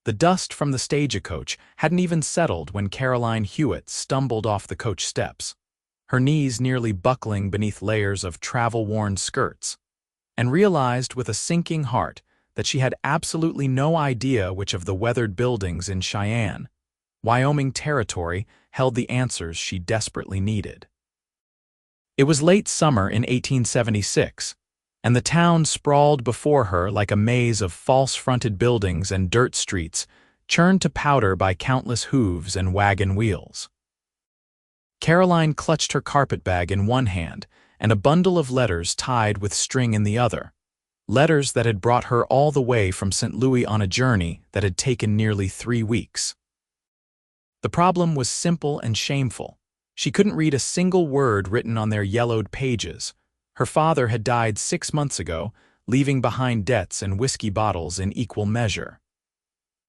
The dust from the stagecoach hadn't even settled when Caroline Hewitt stumbled off the coach steps, her knees nearly buckling beneath layers of travel-worn skirts, and realized with a sinking heart that she had absolutely no idea which of the weathered buildings in Cheyenne, Wyoming territory, held the answers she desperately needed. It was late summer in 1876, and the town sprawled before her like a maze of false-fronted buildings and dirt streets, churned to powder by countless hooves and wagon wheels. Caroline clutched her carpetbag in one hand and a bundle of letters tied with string in the other, letters that had brought her all the way from St. Louis on a journey that had taken nearly 3 weeks. The problem was simple and shameful. She couldn't read a single word written on their yellowed pages. Her father had died 6 months ago, leaving behind debts and whiskey bottles in equal measure.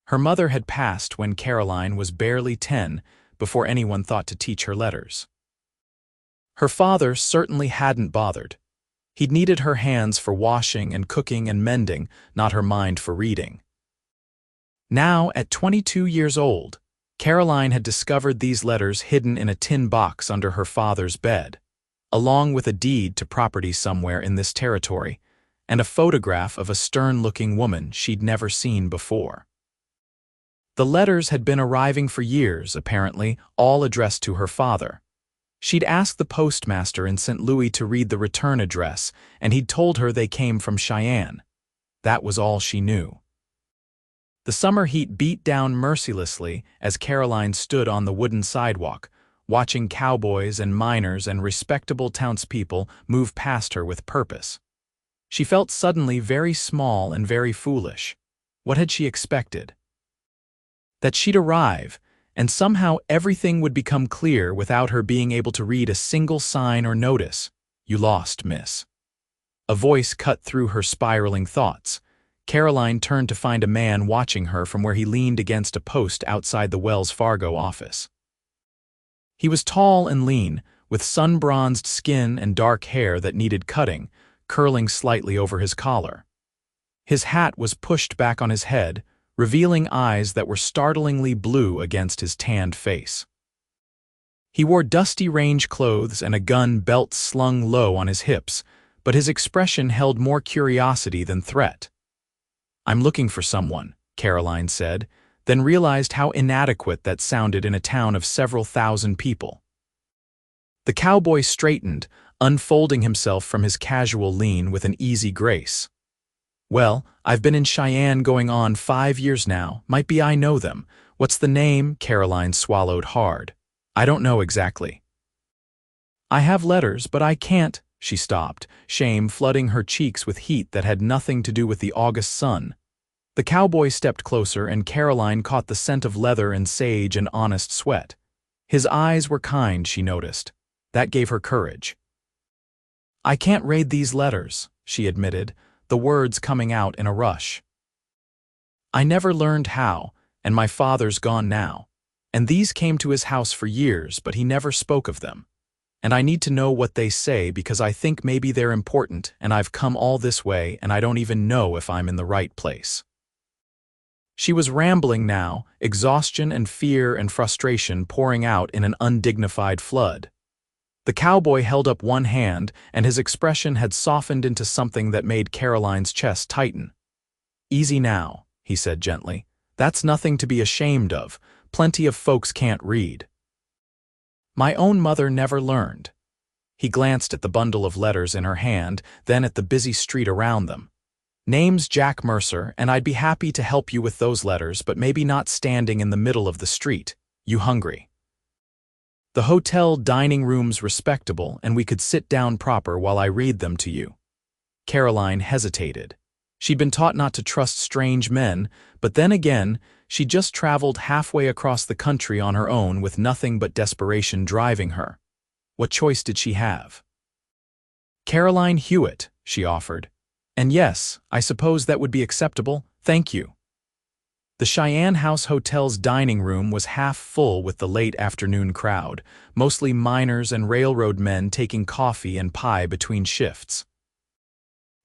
Her mother had passed when Caroline was barely 10, before anyone thought to teach her letters. Her father certainly hadn't bothered. He'd needed her hands for washing and cooking and mending, not her mind for reading. Now, at 22 years old, Caroline had discovered these letters hidden in a tin box under her father's bed, along with a deed to property somewhere in this territory, and a photograph of a stern-looking woman she'd never seen before. The letters had been arriving for years, apparently, all addressed to her father. She'd asked the postmaster in St. Louis to read the return address, and he'd told her they came from Cheyenne. That was all she knew. The summer heat beat down mercilessly as Caroline stood on the wooden sidewalk, watching cowboys and miners and respectable townspeople move past her with purpose. She felt suddenly very small and very foolish. What had she expected? That she'd arrive, and somehow everything would become clear without her being able to read a single sign or notice. "You lost, miss." A voice cut through her spiraling thoughts. Caroline turned to find a man watching her from where he leaned against a post outside the Wells Fargo office. He was tall and lean, with sun-bronzed skin and dark hair that needed cutting, curling slightly over his collar. His hat was pushed back on his head, revealing eyes that were startlingly blue against his tanned face. He wore dusty range clothes and a gun belt slung low on his hips, but his expression held more curiosity than threat. "I'm looking for someone," Caroline said, then realized how inadequate that sounded in a town of several thousand people. The cowboy straightened, unfolding himself from his casual lean with an easy grace. "Well, I've been in Cheyenne going on 5 years now. Might be I know them. What's the name?" Caroline swallowed hard. "I don't know exactly." "I have letters, but I can't." She stopped, shame flooding her cheeks with heat that had nothing to do with the August sun. The cowboy stepped closer, and Caroline caught the scent of leather and sage and honest sweat. His eyes were kind, she noticed. That gave her courage. "I can't read these letters," she admitted, the words coming out in a rush. "I never learned how, and my father's gone now. And these came to his house for years, but he never spoke of them. And I need to know what they say because I think maybe they're important, and I've come all this way and I don't even know if I'm in the right place." She was rambling now, exhaustion and fear and frustration pouring out in an undignified flood. The cowboy held up one hand, and his expression had softened into something that made Caroline's chest tighten. "Easy now," he said gently. "That's nothing to be ashamed of. Plenty of folks can't read. My own mother never learned." He glanced at the bundle of letters in her hand, then at the busy street around them. "Name's Jack Mercer, and I'd be happy to help you with those letters, but maybe not standing in the middle of the street. You hungry?" "The hotel dining room's respectable, and we could sit down proper while I read them to you." Caroline hesitated. She'd been taught not to trust strange men, but then again, she'd just traveled halfway across the country on her own with nothing but desperation driving her. What choice did she have? "Caroline Hewitt," she offered. "And yes, I suppose that would be acceptable, thank you." The Cheyenne House Hotel's dining room was half full with the late afternoon crowd, mostly miners and railroad men taking coffee and pie between shifts.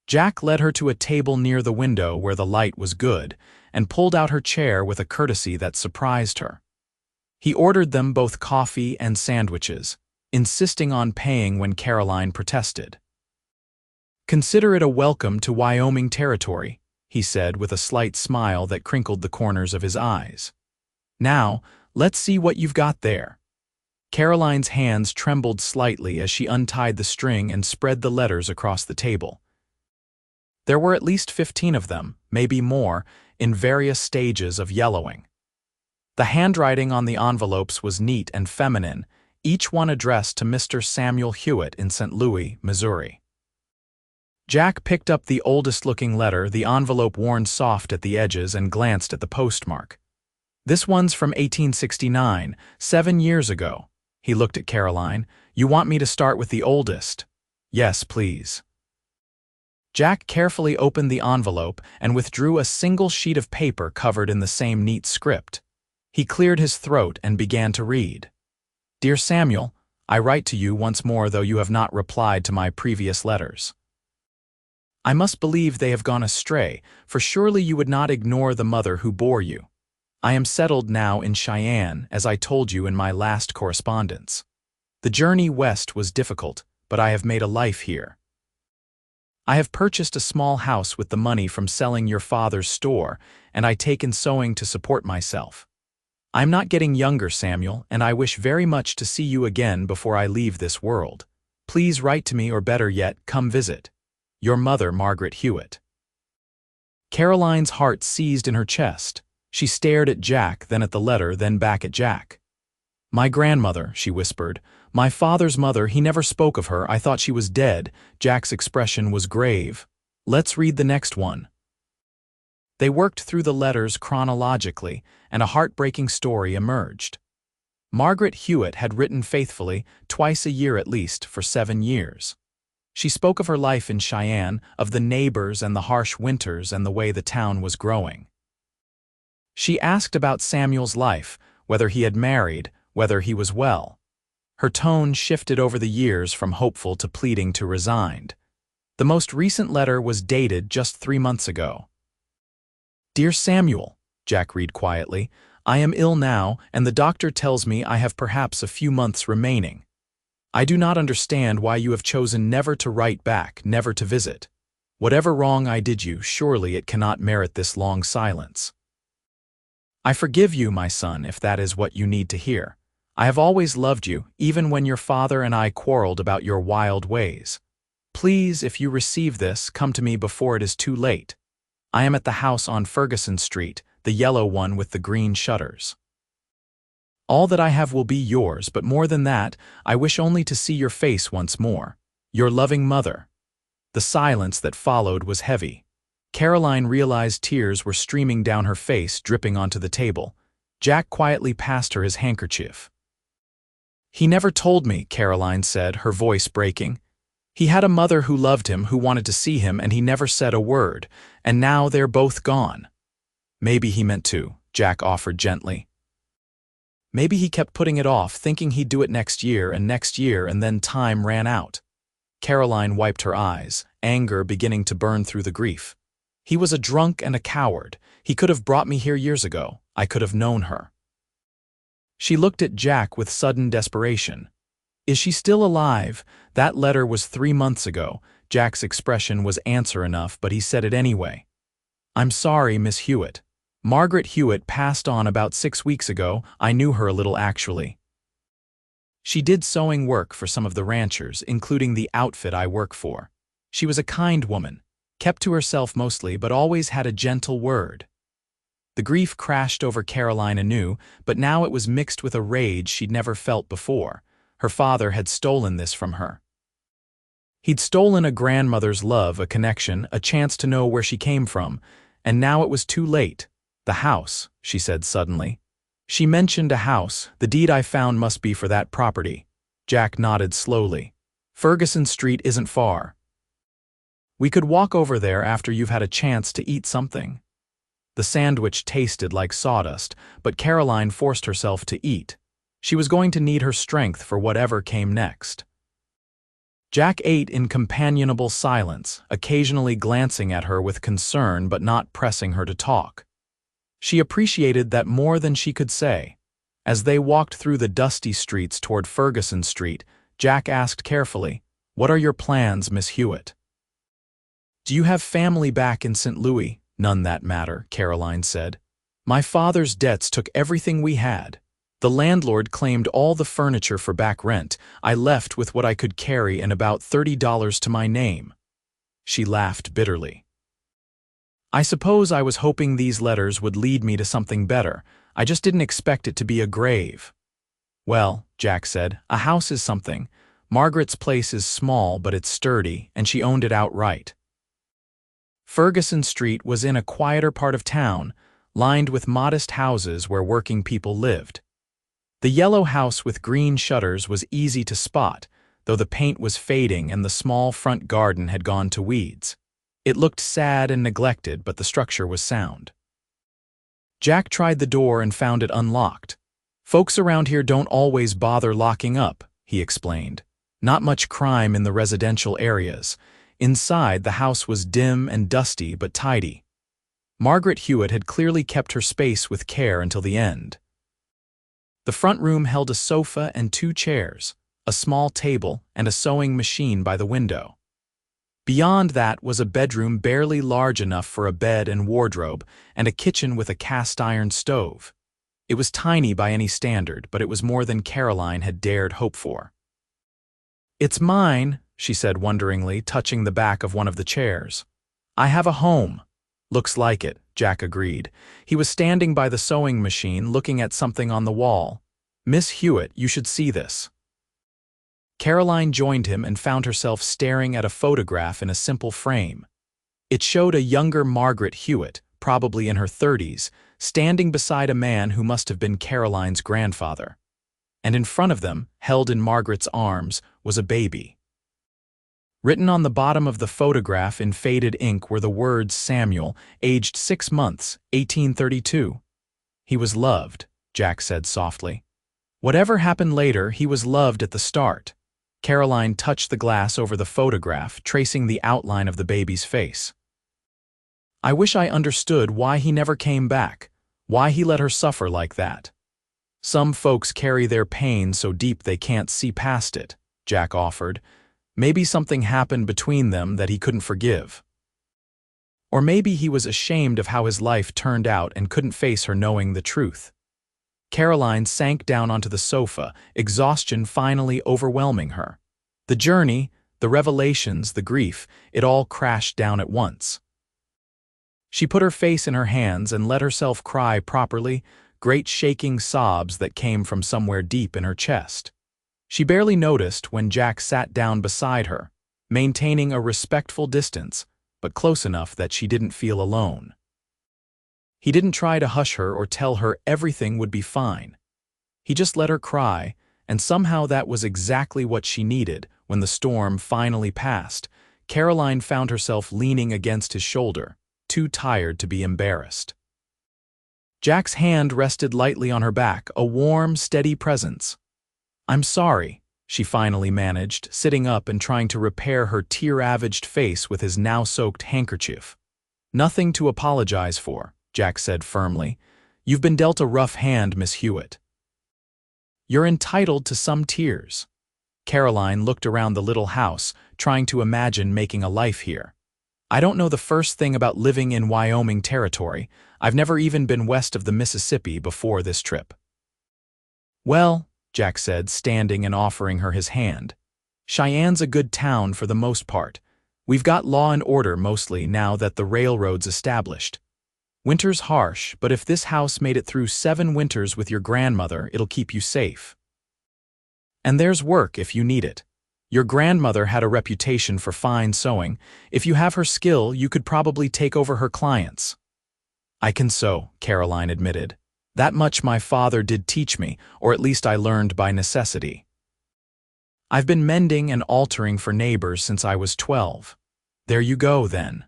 Jack led her to a table near the window where the light was good, and pulled out her chair with a courtesy that surprised her. He ordered them both coffee and sandwiches, insisting on paying when Caroline protested. "Consider it a welcome to Wyoming territory," he said with a slight smile that crinkled the corners of his eyes. "Now, let's see what you've got there." Caroline's hands trembled slightly as she untied the string and spread the letters across the table. There were at least 15 of them, maybe more, in various stages of yellowing. The handwriting on the envelopes was neat and feminine, each one addressed to Mr. Samuel Hewitt in St. Louis, Missouri. Jack picked up the oldest-looking letter, the envelope worn soft at the edges, and glanced at the postmark. "This one's from 1869, 7 years ago." He looked at Caroline. "You want me to start with the oldest?" "Yes, please." Jack carefully opened the envelope and withdrew a single sheet of paper covered in the same neat script. He cleared his throat and began to read. "Dear Samuel, I write to you once more, though you have not replied to my previous letters. I must believe they have gone astray, for surely you would not ignore the mother who bore you. I am settled now in Cheyenne, as I told you in my last correspondence. The journey west was difficult, but I have made a life here. I have purchased a small house with the money from selling your father's store, and I take in sewing to support myself. I'm not getting younger, Samuel, and I wish very much to see you again before I leave this world. Please write to me, or better yet, come visit. Your mother, Margaret Hewitt." Caroline's heart seized in her chest. She stared at Jack, then at the letter, then back at Jack. "My grandmother," she whispered. "My father's mother, he never spoke of her. I thought she was dead." Jack's expression was grave. "Let's read the next one." They worked through the letters chronologically, and a heartbreaking story emerged. Margaret Hewitt had written faithfully, twice a year at least, for 7 years. She spoke of her life in Cheyenne, of the neighbors and the harsh winters and the way the town was growing. She asked about Samuel's life, whether he had married, whether he was well. Her tone shifted over the years from hopeful to pleading to resigned. The most recent letter was dated just 3 months ago. "Dear Samuel," Jack read quietly, "I am ill now, and the doctor tells me I have perhaps a few months remaining. I do not understand why you have chosen never to write back, never to visit. Whatever wrong I did you, surely it cannot merit this long silence. I forgive you, my son, if that is what you need to hear. I have always loved you, even when your father and I quarreled about your wild ways. Please, if you receive this, come to me before it is too late. I am at the house on Ferguson Street, the yellow one with the green shutters. All that I have will be yours, but more than that, I wish only to see your face once more. Your loving mother." The silence that followed was heavy. Caroline realized tears were streaming down her face, dripping onto the table. Jack quietly passed her his handkerchief. "He never told me," Caroline said, her voice breaking. "He had a mother who loved him, who wanted to see him, and he never said a word, and now they're both gone." "Maybe he meant to," Jack offered gently. "Maybe he kept putting it off, thinking he'd do it next year, and then time ran out." Caroline wiped her eyes, anger beginning to burn through the grief. "He was a drunk and a coward. He could have brought me here years ago. I could have known her." She looked at Jack with sudden desperation. "Is she still alive? That letter was 3 months ago." Jack's expression was answer enough, but he said it anyway. "I'm sorry, Miss Hewitt. Margaret Hewitt passed on about 6 weeks ago. I knew her a little, actually. She did sewing work for some of the ranchers, including the outfit I work for. She was a kind woman, kept to herself mostly, but always had a gentle word." The grief crashed over Caroline anew, but now it was mixed with a rage she'd never felt before. Her father had stolen this from her. He'd stolen a grandmother's love, a connection, a chance to know where she came from, and now it was too late. "The house," she said suddenly. She mentioned a house. "The deed I found must be for that property." Jack nodded slowly. "Ferguson Street isn't far. We could walk over there after you've had a chance to eat something." The sandwich tasted like sawdust, but Caroline forced herself to eat. She was going to need her strength for whatever came next. Jack ate in companionable silence, occasionally glancing at her with concern but not pressing her to talk. She appreciated that more than she could say. As they walked through the dusty streets toward Ferguson Street, Jack asked carefully, "What are your plans, Miss Hewitt?" "Do you have family back in St. Louis?" "None that matter," Caroline said. "My father's debts took everything we had. The landlord claimed all the furniture for back rent. I left with what I could carry and about $30 to my name." She laughed bitterly. "I suppose I was hoping these letters would lead me to something better. I just didn't expect it to be a grave." "Well," Jack said, "a house is something. Margaret's place is small, but it's sturdy, and she owned it outright." Ferguson Street was in a quieter part of town, lined with modest houses where working people lived. The yellow house with green shutters was easy to spot, though the paint was fading and the small front garden had gone to weeds. It looked sad and neglected, but the structure was sound. Jack tried the door and found it unlocked. "Folks around here don't always bother locking up," he explained. "Not much crime in the residential areas." Inside, the house was dim and dusty but tidy. Margaret Hewitt had clearly kept her space with care until the end. The front room held a sofa and 2 chairs, a small table, and a sewing machine by the window. Beyond that was a bedroom barely large enough for a bed and wardrobe, and a kitchen with a cast-iron stove. It was tiny by any standard, but it was more than Caroline had dared hope for. "It's mine," she said wonderingly, touching the back of one of the chairs. "I have a home." "Looks like it," Jack agreed. He was standing by the sewing machine, looking at something on the wall. "Miss Hewitt, you should see this." Caroline joined him and found herself staring at a photograph in a simple frame. It showed a younger Margaret Hewitt, probably in her 30s, standing beside a man who must have been Caroline's grandfather. And in front of them, held in Margaret's arms, was a baby. Written on the bottom of the photograph in faded ink were the words Samuel, aged 6 months, 1832. "He was loved," Jack said softly. "Whatever happened later, he was loved at the start." Caroline touched the glass over the photograph, tracing the outline of the baby's face. "I wish I understood why he never came back, why he let her suffer like that." "Some folks carry their pain so deep they can't see past it," Jack offered. "Maybe something happened between them that he couldn't forgive. Or maybe he was ashamed of how his life turned out and couldn't face her knowing the truth." Caroline sank down onto the sofa, exhaustion finally overwhelming her. The journey, the revelations, the grief, it all crashed down at once. She put her face in her hands and let herself cry properly, great shaking sobs that came from somewhere deep in her chest. She barely noticed when Jack sat down beside her, maintaining a respectful distance, but close enough that she didn't feel alone. He didn't try to hush her or tell her everything would be fine. He just let her cry, and somehow that was exactly what she needed. When the storm finally passed, Caroline found herself leaning against his shoulder, too tired to be embarrassed. Jack's hand rested lightly on her back, a warm, steady presence. "I'm sorry," she finally managed, sitting up and trying to repair her tear-ravaged face with his now-soaked handkerchief. "Nothing to apologize for," Jack said firmly. "You've been dealt a rough hand, Miss Hewitt. You're entitled to some tears." Caroline looked around the little house, trying to imagine making a life here. "I don't know the first thing about living in Wyoming territory. I've never even been west of the Mississippi before this trip." "Well," Jack said, standing and offering her his hand, "Cheyenne's a good town for the most part. We've got law and order mostly now that the railroad's established. Winter's harsh, but if this house made it through 7 winters with your grandmother, it'll keep you safe. And there's work if you need it. Your grandmother had a reputation for fine sewing. If you have her skill, you could probably take over her clients." "I can sew," Caroline admitted. "That much my father did teach me, or at least I learned by necessity. I've been mending and altering for neighbors since I was 12. There you go, then."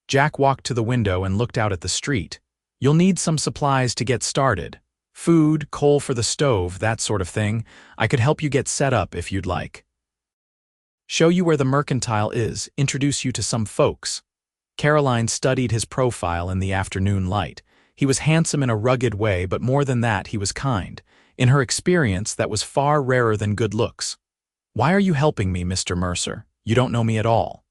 Jack walked to the window and looked out at the street. "You'll need some supplies to get started. Food, coal for the stove, that sort of thing. I could help you get set up if you'd like. Show you where the mercantile is, introduce you to some folks." Caroline studied his profile in the afternoon light. He was handsome in a rugged way, but more than that, he was kind. In her experience, that was far rarer than good looks. "Why are you helping me, Mr. Mercer? You don't know me at all."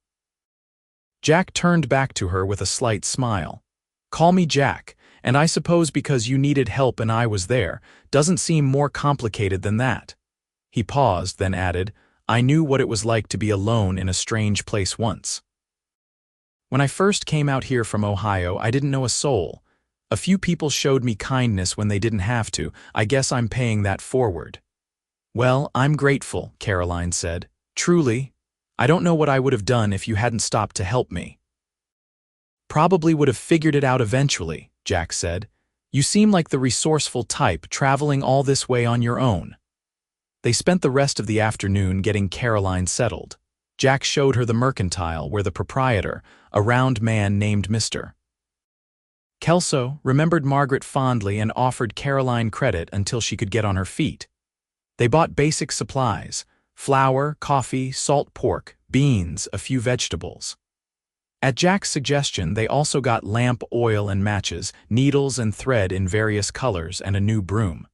Jack turned back to her with a slight smile. "Call me Jack, and I suppose because you needed help and I was there, doesn't seem more complicated than that." He paused, then added, "I knew what it was like to be alone in a strange place once. When I first came out here from Ohio, I didn't know a soul. A few people showed me kindness when they didn't have to. I guess I'm paying that forward." "Well, I'm grateful," Caroline said. "Truly. I don't know what I would have done if you hadn't stopped to help me." "Probably would have figured it out eventually," Jack said. "You seem like the resourceful type, traveling all this way on your own." They spent the rest of the afternoon getting Caroline settled. Jack showed her the mercantile where the proprietor, a round man named Mr. Kelso, remembered Margaret fondly and offered Caroline credit until she could get on her feet. They bought basic supplies: flour, coffee, salt pork, beans, a few vegetables. At Jack's suggestion, they also got lamp oil and matches, needles and thread in various colors, and a new broom.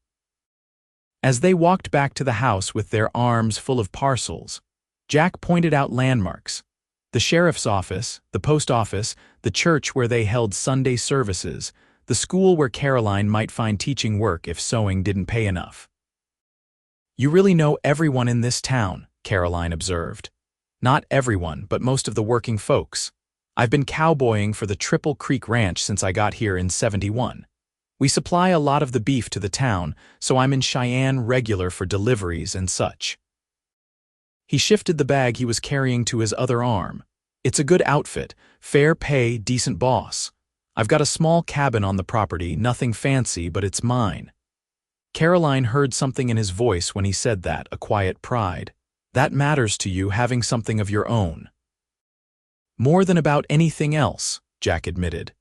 As they walked back to the house with their arms full of parcels, Jack pointed out landmarks: the sheriff's office, the post office, the church where they held Sunday services, the school where Caroline might find teaching work if sewing didn't pay enough. "You really know everyone in this town," Caroline observed. "Not everyone, but most of the working folks. I've been cowboying for the Triple Creek Ranch since I got here in '71. We supply a lot of the beef to the town, so I'm in Cheyenne regular for deliveries and such." He shifted the bag he was carrying to his other arm. "It's a good outfit, fair pay, decent boss. I've got a small cabin on the property, nothing fancy, but it's mine." Caroline heard something in his voice when he said that, a quiet pride. "That matters to you, having something of your own." "More than about anything else," Jack admitted.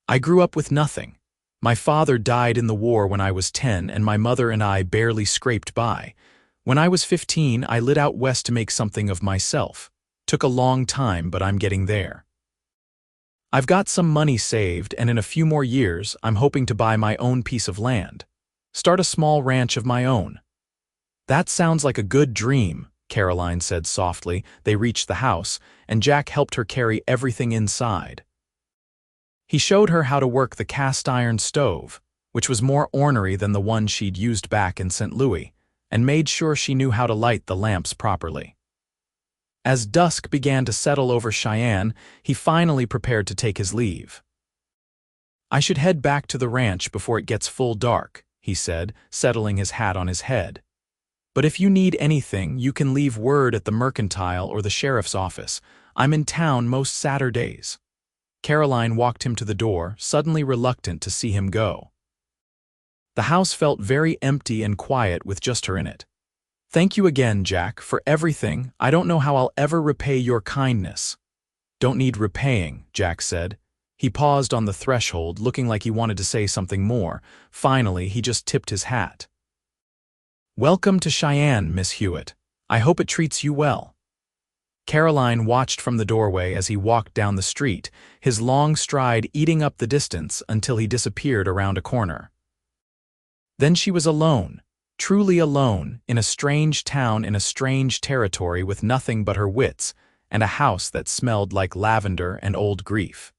"I grew up with nothing. My father died in the war when I was 10, and my mother and I barely scraped by. When I was 15, I lit out west to make something of myself. Took a long time, but I'm getting there. I've got some money saved, and in a few more years, I'm hoping to buy my own piece of land. Start a small ranch of my own." "That sounds like a good dream," Caroline said softly. They reached the house, and Jack helped her carry everything inside. He showed her how to work the cast-iron stove, which was more ornery than the one she'd used back in St. Louis, and made sure she knew how to light the lamps properly. As dusk began to settle over Cheyenne, he finally prepared to take his leave. "I should head back to the ranch before it gets full dark," he said, settling his hat on his head. "But if you need anything, you can leave word at the mercantile or the sheriff's office. I'm in town most Saturdays." Caroline walked him to the door, suddenly reluctant to see him go. The house felt very empty and quiet with just her in it. "Thank you again, Jack, for everything. I don't know how I'll ever repay your kindness." "Don't need repaying," Jack said. He paused on the threshold, looking like he wanted to say something more. Finally, he just tipped his hat. "Welcome to Cheyenne, Miss Hewitt. I hope it treats you well." Caroline watched from the doorway as he walked down the street, his long stride eating up the distance until he disappeared around a corner. Then she was alone, truly alone, in a strange town in a strange territory with nothing but her wits and a house that smelled like lavender and old grief.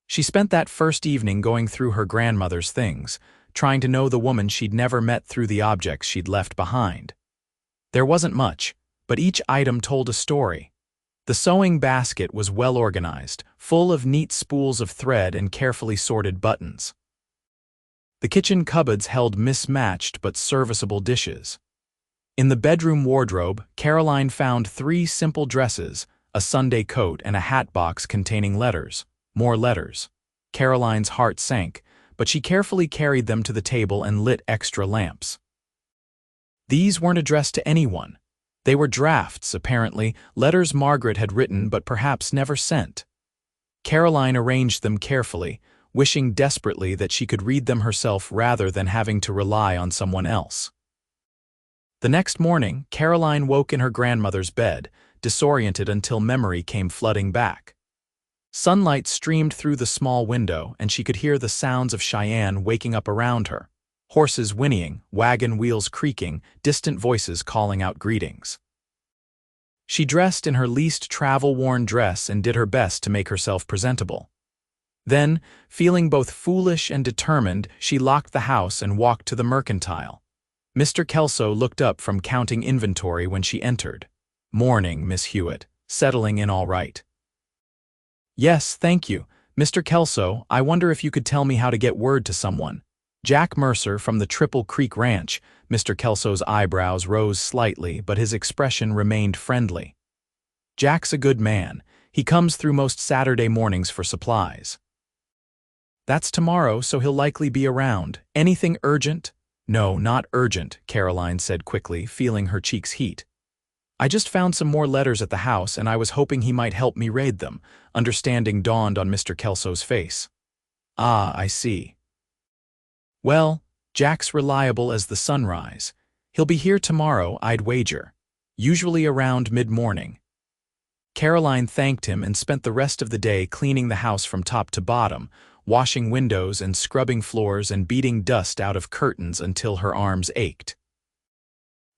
She spent that first evening going through her grandmother's things, trying to know the woman she'd never met through the objects she'd left behind. There wasn't much, but each item told a story. The sewing basket was well organized, full of neat spools of thread and carefully sorted buttons. The kitchen cupboards held mismatched but serviceable dishes. In the bedroom wardrobe, Caroline found 3 simple dresses, a Sunday coat, and a hat box containing letters. More letters. Caroline's heart sank, but she carefully carried them to the table and lit extra lamps. These weren't addressed to anyone. They were drafts, apparently, letters Margaret had written but perhaps never sent. Caroline arranged them carefully, wishing desperately that she could read them herself rather than having to rely on someone else. The next morning, Caroline woke in her grandmother's bed, disoriented until memory came flooding back. Sunlight streamed through the small window, and she could hear the sounds of Cheyenne waking up around her. Horses whinnying, wagon wheels creaking, distant voices calling out greetings. She dressed in her least travel-worn dress and did her best to make herself presentable. Then, feeling both foolish and determined, she locked the house and walked to the mercantile. Mr. Kelso looked up from counting inventory when she entered. "Morning, Miss Hewitt. Settling in all right?" "Yes, thank you. Mr. Kelso, I wonder if you could tell me how to get word to someone." Jack Mercer from the Triple Creek Ranch. Mr. Kelso's eyebrows rose slightly, but his expression remained friendly. "Jack's a good man. He comes through most Saturday mornings for supplies." "That's tomorrow, so he'll likely be around. Anything urgent?" "No, not urgent," Caroline said quickly, feeling her cheeks heat. "I just found some more letters at the house, and I was hoping he might help me raid them." Understanding dawned on Mr. Kelso's face. "Ah, I see. Well, Jack's reliable as the sunrise. He'll be here tomorrow, I'd wager. Usually around mid-morning." Caroline thanked him and spent the rest of the day cleaning the house from top to bottom, washing windows and scrubbing floors and beating dust out of curtains until her arms ached.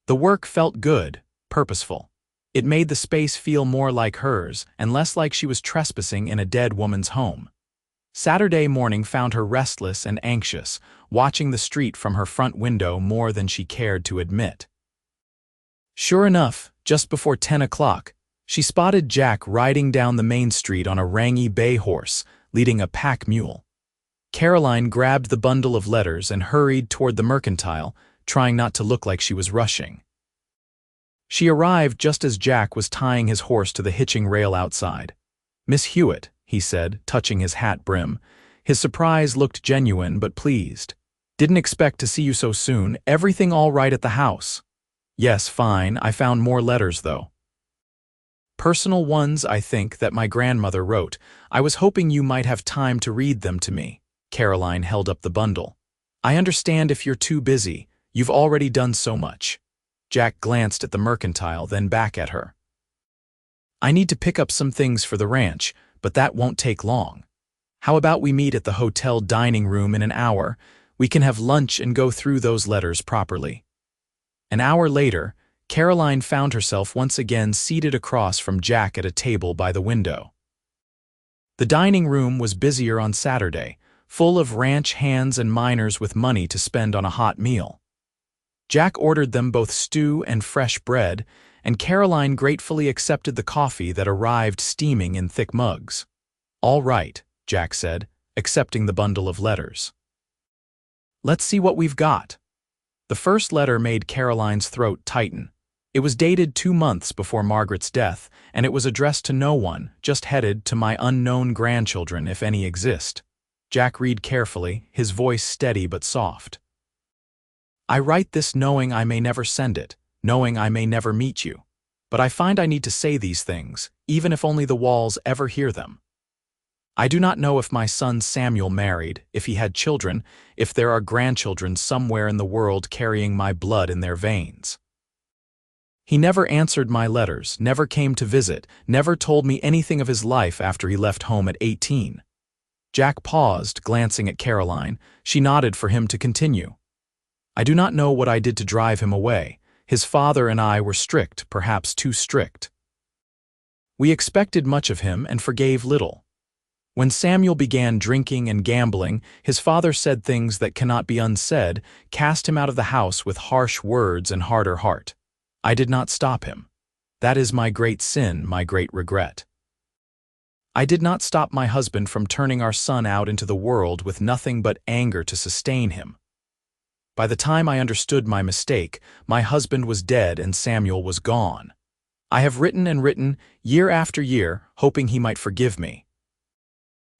The work felt good, purposeful. It made the space feel more like hers and less like she was trespassing in a dead woman's home. Saturday morning found her restless and anxious, watching the street from her front window more than she cared to admit. Sure enough, just before 10 o'clock, she spotted Jack riding down the main street on a rangy bay horse, leading a pack mule. Caroline grabbed the bundle of letters and hurried toward the mercantile, trying not to look like she was rushing. She arrived just as Jack was tying his horse to the hitching rail outside. "Miss Hewitt," he said, touching his hat brim. His surprise looked genuine but pleased. "Didn't expect to see you so soon. Everything all right at the house?" "Yes, fine. I found more letters, though. Personal ones, I think, that my grandmother wrote. I was hoping you might have time to read them to me." Caroline held up the bundle. "I understand if you're too busy. You've already done so much." Jack glanced at the mercantile, then back at her. "I need to pick up some things for the ranch, but that won't take long. How about we meet at the hotel dining room in an hour? We can have lunch and go through those letters properly." An hour later, Caroline found herself once again seated across from Jack at a table by the window. The dining room was busier on Saturday, full of ranch hands and miners with money to spend on a hot meal. Jack ordered them both stew and fresh bread, and Caroline gratefully accepted the coffee that arrived steaming in thick mugs. "All right," Jack said, accepting the bundle of letters. "Let's see what we've got." The first letter made Caroline's throat tighten. It was dated 2 months before Margaret's death, and it was addressed to no one, just headed "To my unknown grandchildren, if any exist." Jack read carefully, his voice steady but soft. "I write this knowing I may never send it, knowing I may never meet you. But I find I need to say these things, even if only the walls ever hear them. I do not know if my son Samuel married, if he had children, if there are grandchildren somewhere in the world carrying my blood in their veins. He never answered my letters, never came to visit, never told me anything of his life after he left home at 18. Jack paused, glancing at Caroline. She nodded for him to continue. "I do not know what I did to drive him away. His father and I were strict, perhaps too strict. We expected much of him and forgave little. When Samuel began drinking and gambling, his father said things that cannot be unsaid, cast him out of the house with harsh words and harder heart. I did not stop him. That is my great sin, my great regret. I did not stop my husband from turning our son out into the world with nothing but anger to sustain him. By the time I understood my mistake, my husband was dead and Samuel was gone. I have written and written, year after year, hoping he might forgive me.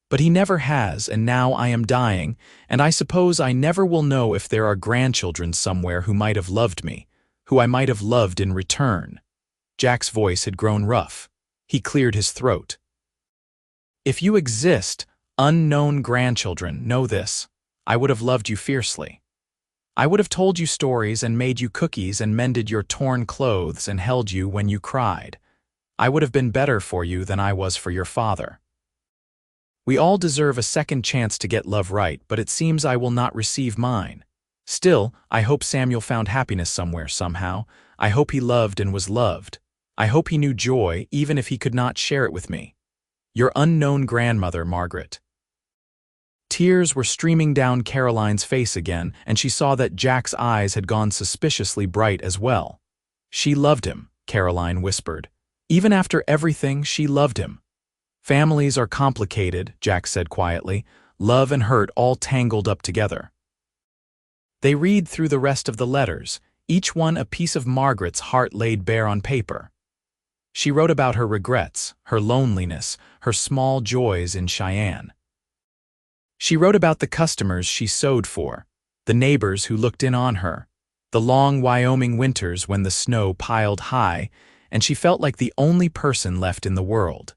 But he never has, and now I am dying, and I suppose I never will know if there are grandchildren somewhere who might have loved me, who I might have loved in return." Jack's voice had grown rough. He cleared his throat. "If you exist, unknown grandchildren, know this. I would have loved you fiercely. I would have told you stories and made you cookies and mended your torn clothes and held you when you cried. I would have been better for you than I was for your father. We all deserve a second chance to get love right, but it seems I will not receive mine. Still, I hope Samuel found happiness somewhere, somehow. I hope he loved and was loved. I hope he knew joy, even if he could not share it with me. Your unknown grandmother, Margaret. Tears were streaming down Caroline's face again, and she saw that Jack's eyes had gone suspiciously bright as well. She loved him, Caroline whispered. Even after everything, she loved him. Families are complicated, Jack said quietly, love and hurt all tangled up together. They read through the rest of the letters, each one a piece of Margaret's heart laid bare on paper. She wrote about her regrets, her loneliness, her small joys in Cheyenne. She wrote about the customers she sewed for, the neighbors who looked in on her, the long Wyoming winters when the snow piled high, and she felt like the only person left in the world.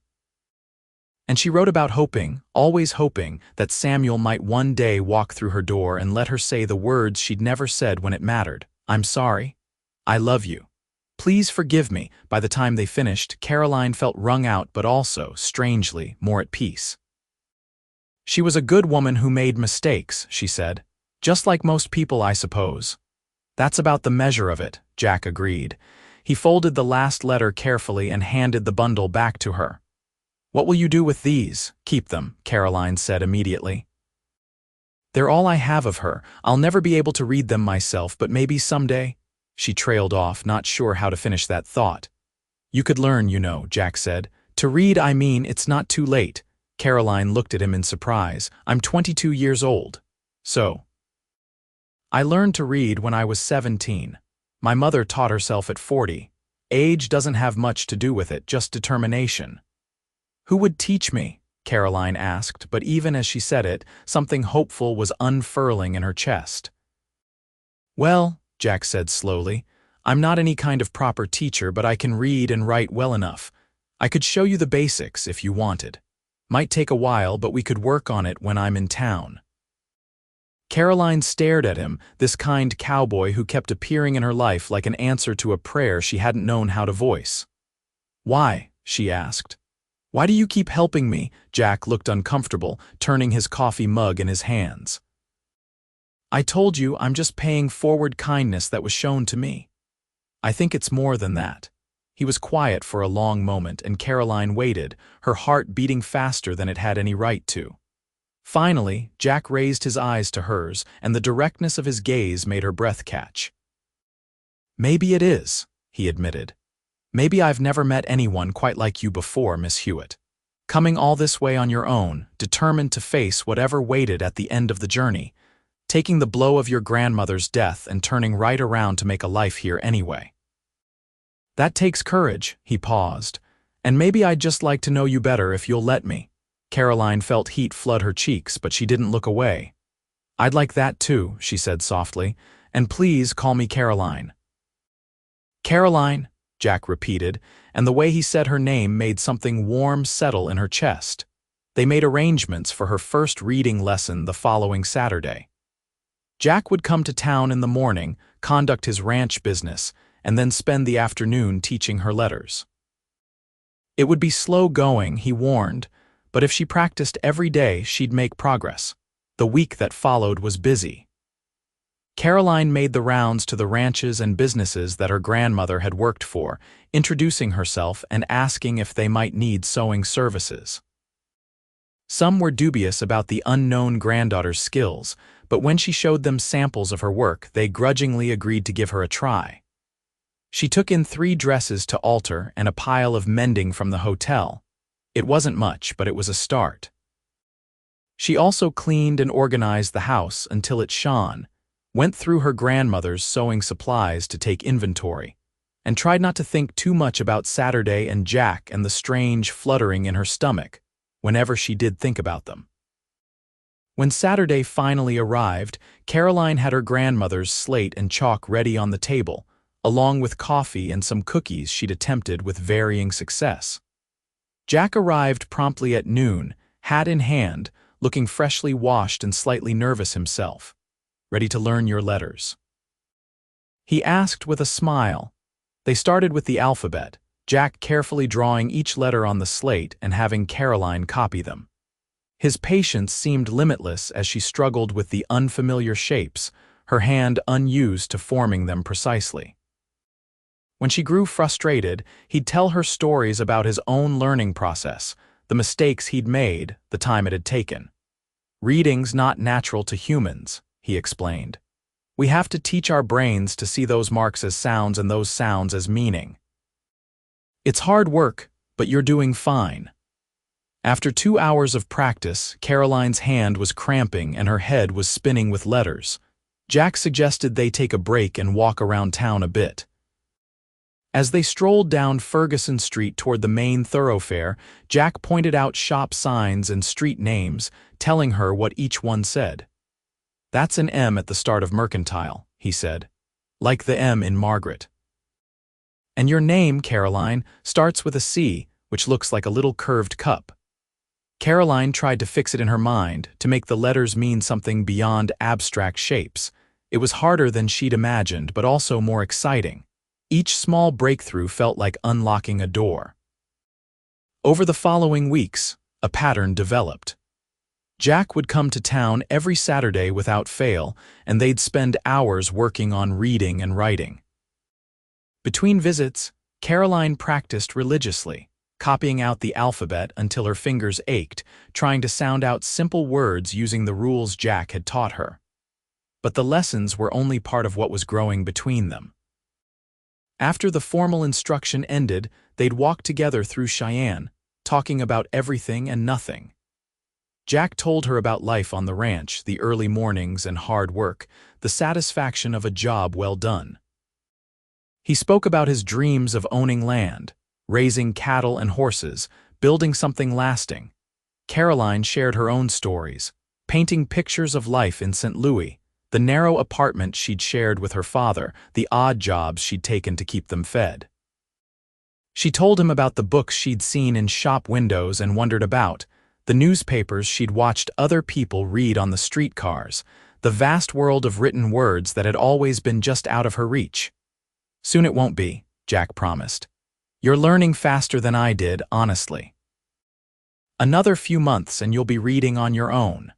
And she wrote about hoping, always hoping, that Samuel might one day walk through her door and let her say the words she'd never said when it mattered. I'm sorry. I love you. Please forgive me. By the time they finished, Caroline felt wrung out but also, strangely, more at peace. She was a good woman who made mistakes, she said. Just like most people, I suppose. That's about the measure of it, Jack agreed. He folded the last letter carefully and handed the bundle back to her. What will you do with these? Keep them, Caroline said immediately. They're all I have of her. I'll never be able to read them myself, but maybe someday. She trailed off, not sure how to finish that thought. You could learn, you know, Jack said. To read, I mean, it's not too late. Caroline looked at him in surprise. I'm 22 years old. So. I learned to read when I was 17. My mother taught herself at 40. Age doesn't have much to do with it, just determination. Who would teach me? Caroline asked, but even as she said it, something hopeful was unfurling in her chest. Well, Jack said slowly, I'm not any kind of proper teacher, but I can read and write well enough. I could show you the basics if you wanted. Might take a while, but we could work on it when I'm in town. Caroline stared at him, this kind cowboy who kept appearing in her life like an answer to a prayer she hadn't known how to voice. Why? She asked. Why do you keep helping me? Jack looked uncomfortable, turning his coffee mug in his hands. I told you I'm just paying forward kindness that was shown to me. I think it's more than that. He was quiet for a long moment, and Caroline waited, her heart beating faster than it had any right to. Finally, Jack raised his eyes to hers, and the directness of his gaze made her breath catch. Maybe it is, he admitted. Maybe I've never met anyone quite like you before, Miss Hewitt. Coming all this way on your own, determined to face whatever waited at the end of the journey, taking the blow of your grandmother's death and turning right around to make a life here anyway. That takes courage, he paused, and maybe I'd just like to know you better if you'll let me. Caroline felt heat flood her cheeks, but she didn't look away. I'd like that too, she said softly, and please call me Caroline. Caroline, Jack repeated, and the way he said her name made something warm settle in her chest. They made arrangements for her first reading lesson the following Saturday. Jack would come to town in the morning, conduct his ranch business, and then spend the afternoon teaching her letters. It would be slow going, he warned, but if she practiced every day, she'd make progress. The week that followed was busy. Caroline made the rounds to the ranches and businesses that her grandmother had worked for, introducing herself and asking if they might need sewing services. Some were dubious about the unknown granddaughter's skills, but when she showed them samples of her work, they grudgingly agreed to give her a try. She took in 3 dresses to alter and a pile of mending from the hotel. It wasn't much, but it was a start. She also cleaned and organized the house until it shone, went through her grandmother's sewing supplies to take inventory, and tried not to think too much about Saturday and Jack and the strange fluttering in her stomach whenever she did think about them. When Saturday finally arrived, Caroline had her grandmother's slate and chalk ready on the table, along with coffee and some cookies she'd attempted with varying success. Jack arrived promptly at noon, hat in hand, looking freshly washed and slightly nervous himself. Ready to learn your letters? He asked with a smile. They started with the alphabet, Jack carefully drawing each letter on the slate and having Caroline copy them. His patience seemed limitless as she struggled with the unfamiliar shapes, her hand unused to forming them precisely. When she grew frustrated, he'd tell her stories about his own learning process, the mistakes he'd made, the time it had taken. "Reading's not natural to humans," he explained. "We have to teach our brains to see those marks as sounds and those sounds as meaning. It's hard work, but you're doing fine." After 2 hours of practice, Caroline's hand was cramping and her head was spinning with letters. Jack suggested they take a break and walk around town a bit. As they strolled down Ferguson Street toward the main thoroughfare, Jack pointed out shop signs and street names, telling her what each one said. "That's an M at the start of Mercantile," he said. "Like the M in Margaret. And your name, Caroline, starts with a C, which looks like a little curved cup." Caroline tried to fix it in her mind, to make the letters mean something beyond abstract shapes. It was harder than she'd imagined, but also more exciting. Each small breakthrough felt like unlocking a door. Over the following weeks, a pattern developed. Jack would come to town every Saturday without fail, and they'd spend hours working on reading and writing. Between visits, Caroline practiced religiously, copying out the alphabet until her fingers ached, trying to sound out simple words using the rules Jack had taught her. But the lessons were only part of what was growing between them. After the formal instruction ended, they'd walk together through Cheyenne, talking about everything and nothing. Jack told her about life on the ranch, the early mornings and hard work, the satisfaction of a job well done. He spoke about his dreams of owning land, raising cattle and horses, building something lasting. Caroline shared her own stories, painting pictures of life in St. Louis, the narrow apartment she'd shared with her father, the odd jobs she'd taken to keep them fed. She told him about the books she'd seen in shop windows and wondered about, the newspapers she'd watched other people read on the streetcars, the vast world of written words that had always been just out of her reach. "Soon it won't be," Jack promised. "You're learning faster than I did, honestly. Another few months and you'll be reading on your own."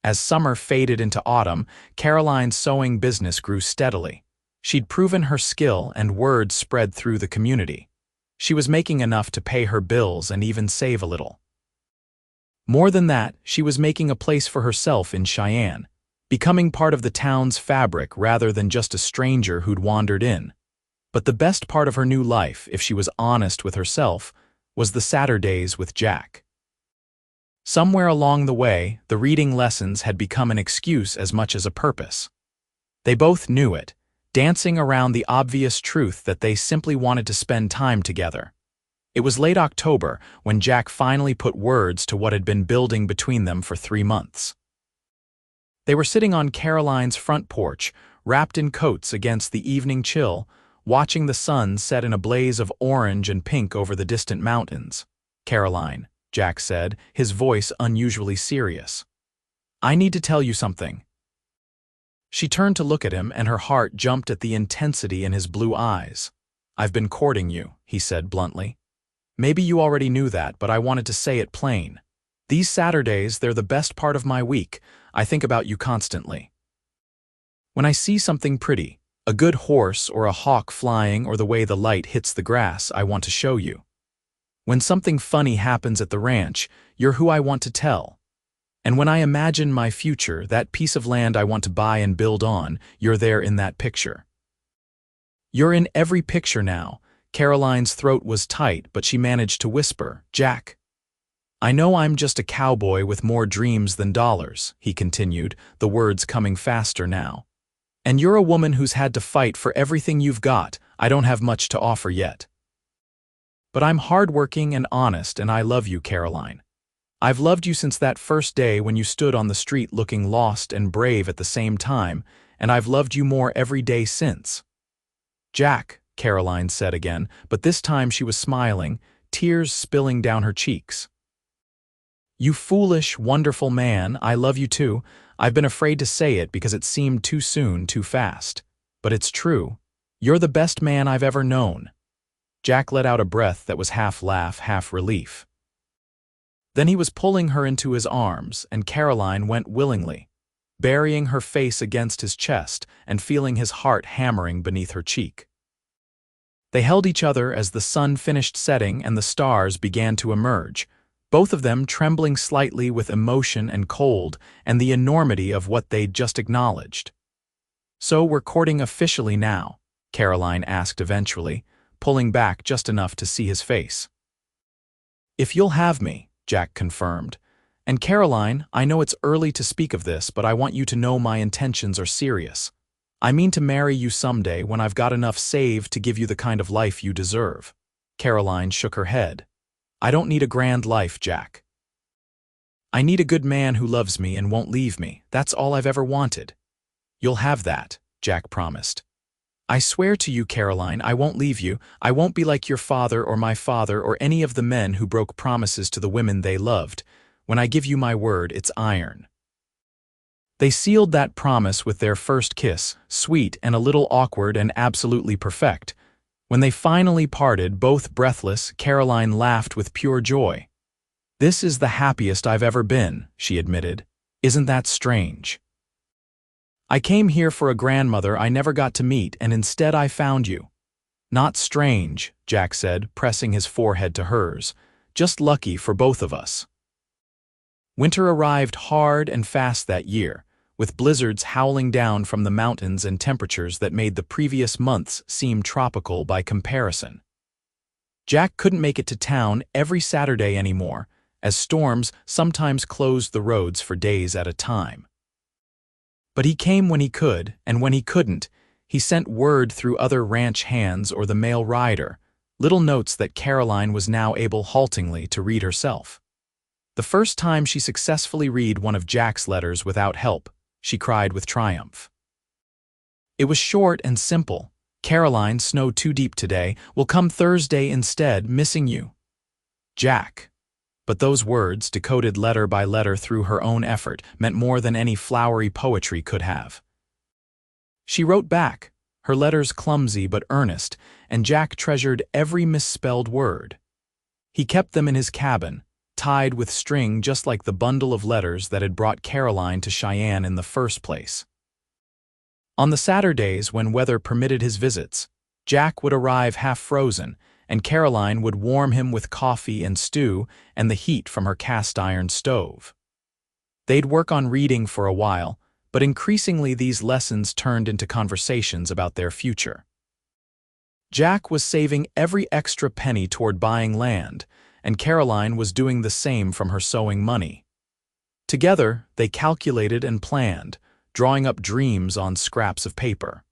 As summer faded into autumn, Caroline's sewing business grew steadily. She'd proven her skill and word spread through the community. She was making enough to pay her bills and even save a little. More than that, she was making a place for herself in Cheyenne, becoming part of the town's fabric rather than just a stranger who'd wandered in. But the best part of her new life, if she was honest with herself, was the Saturdays with Jack. Somewhere along the way, the reading lessons had become an excuse as much as a purpose. They both knew it, dancing around the obvious truth that they simply wanted to spend time together. It was late October when Jack finally put words to what had been building between them for 3 months. They were sitting on Caroline's front porch, wrapped in coats against the evening chill, watching the sun set in a blaze of orange and pink over the distant mountains. "Caroline," Jack said, his voice unusually serious, "I need to tell you something." She turned to look at him, and her heart jumped at the intensity in his blue eyes. "I've been courting you," he said bluntly. "Maybe you already knew that, but I wanted to say it plain. These Saturdays, they're the best part of my week. I think about you constantly. When I see something pretty, a good horse or a hawk flying or the way the light hits the grass, I want to show you. When something funny happens at the ranch, you're who I want to tell. And when I imagine my future, that piece of land I want to buy and build on, you're there in that picture. You're in every picture now." Caroline's throat was tight, but she managed to whisper, "Jack. I know I'm just a cowboy with more dreams than dollars," he continued, the words coming faster now. "And you're a woman who's had to fight for everything you've got. I don't have much to offer yet. But I'm hardworking and honest, and I love you, Caroline. I've loved you since that first day when you stood on the street looking lost and brave at the same time, and I've loved you more every day since." "Jack," Caroline said again, but this time she was smiling, tears spilling down her cheeks. "You foolish, wonderful man, I love you too. I've been afraid to say it because it seemed too soon, too fast. But it's true. You're the best man I've ever known." Jack let out a breath that was half laugh, half relief. Then he was pulling her into his arms, and Caroline went willingly, burying her face against his chest and feeling his heart hammering beneath her cheek. They held each other as the sun finished setting and the stars began to emerge, both of them trembling slightly with emotion and cold and the enormity of what they'd just acknowledged. "So we're courting officially now?" Caroline asked eventually, pulling back just enough to see his face. "If you'll have me," Jack confirmed. "And Caroline, I know it's early to speak of this, but I want you to know my intentions are serious. I mean to marry you someday when I've got enough saved to give you the kind of life you deserve." Caroline shook her head. "I don't need a grand life, Jack. I need a good man who loves me and won't leave me. That's all I've ever wanted." "You'll have that," Jack promised. "I swear to you, Caroline, I won't leave you. I won't be like your father or my father or any of the men who broke promises to the women they loved. When I give you my word, it's iron." They sealed that promise with their first kiss, sweet and a little awkward and absolutely perfect. When they finally parted, both breathless, Caroline laughed with pure joy. "This is the happiest I've ever been," she admitted. "Isn't that strange? I came here for a grandmother I never got to meet, and instead I found you." "Not strange," Jack said, pressing his forehead to hers. "Just lucky for both of us." Winter arrived hard and fast that year, with blizzards howling down from the mountains and temperatures that made the previous months seem tropical by comparison. Jack couldn't make it to town every Saturday anymore, as storms sometimes closed the roads for days at a time. But he came when he could, and when he couldn't, he sent word through other ranch hands or the mail rider, little notes that Caroline was now able haltingly to read herself. The first time she successfully read one of Jack's letters without help, she cried with triumph. It was short and simple. "Caroline, snow too deep today. Will come Thursday instead, missing you. Jack." But those words, decoded letter by letter through her own effort, meant more than any flowery poetry could have. She wrote back, her letters clumsy but earnest, and Jack treasured every misspelled word. He kept them in his cabin, tied with string just like the bundle of letters that had brought Caroline to Cheyenne in the first place. On the Saturdays when weather permitted his visits, Jack would arrive half-frozen, and Caroline would warm him with coffee and stew and the heat from her cast-iron stove. They'd work on reading for a while, but increasingly these lessons turned into conversations about their future. Jack was saving every extra penny toward buying land, and Caroline was doing the same from her sewing money. Together, they calculated and planned, drawing up dreams on scraps of paper.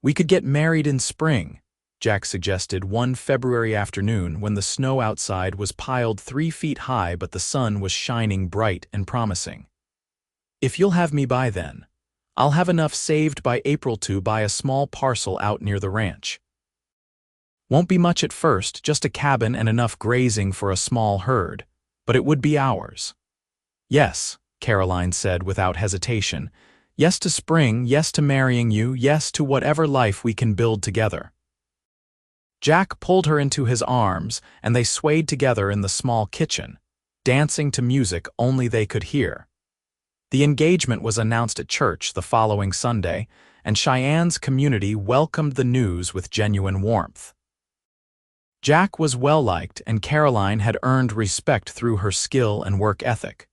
"We could get married in spring," Jack suggested one February afternoon when the snow outside was piled 3 feet high but the sun was shining bright and promising. "If you'll have me by then, I'll have enough saved by April to buy a small parcel out near the ranch. Won't be much at first, just a cabin and enough grazing for a small herd, but it would be ours." "Yes," Caroline said without hesitation. "Yes to spring, yes to marrying you, yes to whatever life we can build together." Jack pulled her into his arms, and they swayed together in the small kitchen, dancing to music only they could hear. The engagement was announced at church the following Sunday, and Cheyenne's community welcomed the news with genuine warmth. Jack was well-liked, and Caroline had earned respect through her skill and work ethic.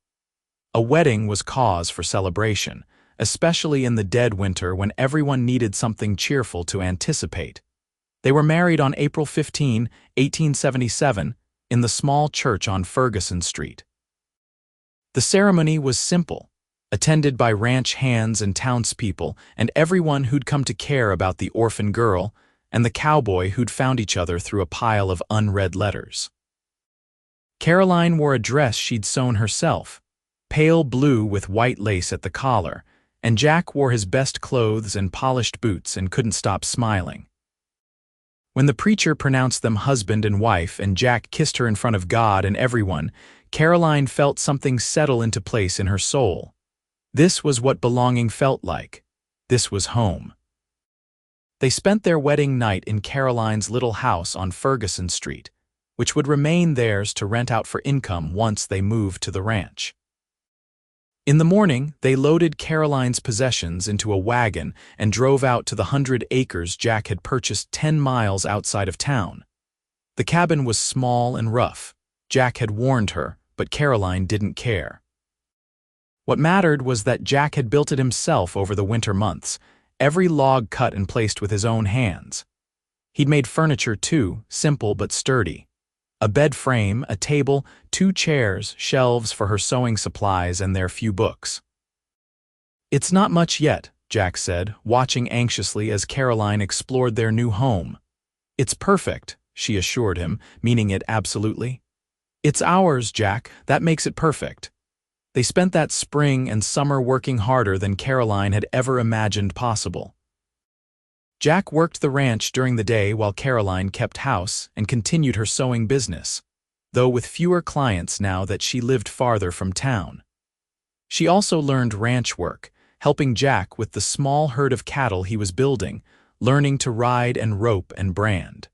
A wedding was cause for celebration, especially in the dead winter when everyone needed something cheerful to anticipate. They were married on April 15, 1877, in the small church on Ferguson Street. The ceremony was simple, attended by ranch hands and townspeople and everyone who'd come to care about the orphan girl and the cowboy who'd found each other through a pile of unread letters. Caroline wore a dress she'd sewn herself, pale blue with white lace at the collar, and Jack wore his best clothes and polished boots and couldn't stop smiling. When the preacher pronounced them husband and wife and Jack kissed her in front of God and everyone, Caroline felt something settle into place in her soul. This was what belonging felt like. This was home. They spent their wedding night in Caroline's little house on Ferguson Street, which would remain theirs to rent out for income once they moved to the ranch. In the morning, they loaded Caroline's possessions into a wagon and drove out to the 100 acres Jack had purchased 10 miles outside of town. The cabin was small and rough. Jack had warned her, but Caroline didn't care. What mattered was that Jack had built it himself over the winter months, every log cut and placed with his own hands. He'd made furniture too, simple but sturdy. A bed frame, a table, 2 chairs, shelves for her sewing supplies and their few books. "It's not much yet," Jack said, watching anxiously as Caroline explored their new home. "It's perfect," she assured him, meaning it absolutely. "It's ours, Jack, that makes it perfect." They spent that spring and summer working harder than Caroline had ever imagined possible. Jack worked the ranch during the day while Caroline kept house and continued her sewing business, though with fewer clients now that she lived farther from town. She also learned ranch work, helping Jack with the small herd of cattle he was building, learning to ride and rope and brand.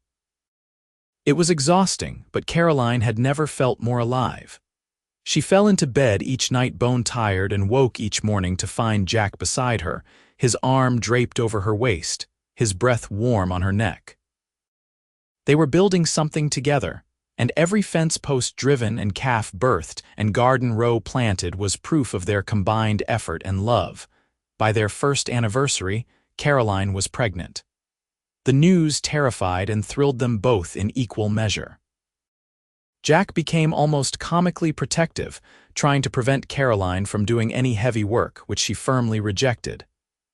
It was exhausting, but Caroline had never felt more alive. She fell into bed each night bone-tired and woke each morning to find Jack beside her, his arm draped over her waist, his breath warm on her neck. They were building something together, and every fence post driven and calf birthed and garden row planted was proof of their combined effort and love. By their first anniversary, Caroline was pregnant. The news terrified and thrilled them both in equal measure. Jack became almost comically protective, trying to prevent Caroline from doing any heavy work, which she firmly rejected.